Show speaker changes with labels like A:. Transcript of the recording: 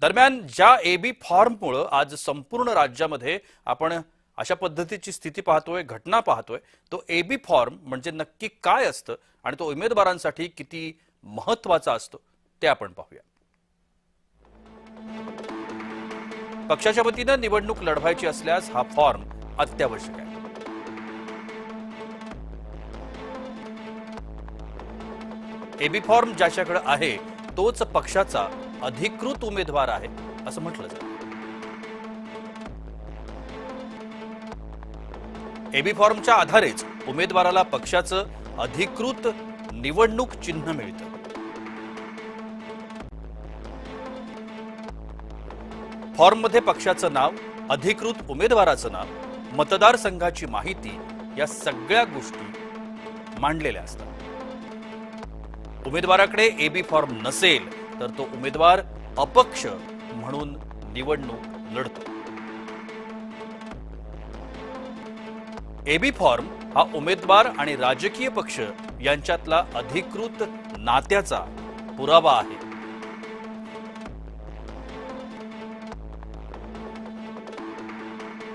A: दरम्यान ज्या एबी फॉर्ममुळे आज संपूर्ण राज्यामध्ये आपण अशा पद्धतीची स्थिती पाहतोय, घटना पाहतोय, तो एबी फॉर्म म्हणजे नक्की काय असतं आणि तो उमेदवारांसाठी किती महत्त्वाचा असतो ते आपण पाहूया। पक्षाच्या वतीने निवडणूक लढवायची असल्यास हा फॉर्म अत्यावश्यक आहे। एबी फॉर्म ज्याच्याकडे आहे तोच पक्षाचा अधिकृत उमेदवार आहे असं म्हटलं जातं। एबी फॉर्मच्या आधारेच उमेदवाराला पक्षाचं अधिकृत निवडणूक चिन्ह मिळतं। फॉर्ममध्ये पक्षाचं नाव, अधिकृत उमेदवाराचं नाव, मतदारसंघाची माहिती या सगळ्या गोष्टी मांडलेल्या असतात। उमेदवाराकडे एबी फॉर्म नसेल तर तो उमेदवार अपक्ष म्हणून निवडणूक लढतो। एबी फॉर्म हा उमेदवार आणि राजकीय पक्ष यांच्यातला अधिकृत नात्याचा पुरावा आहे।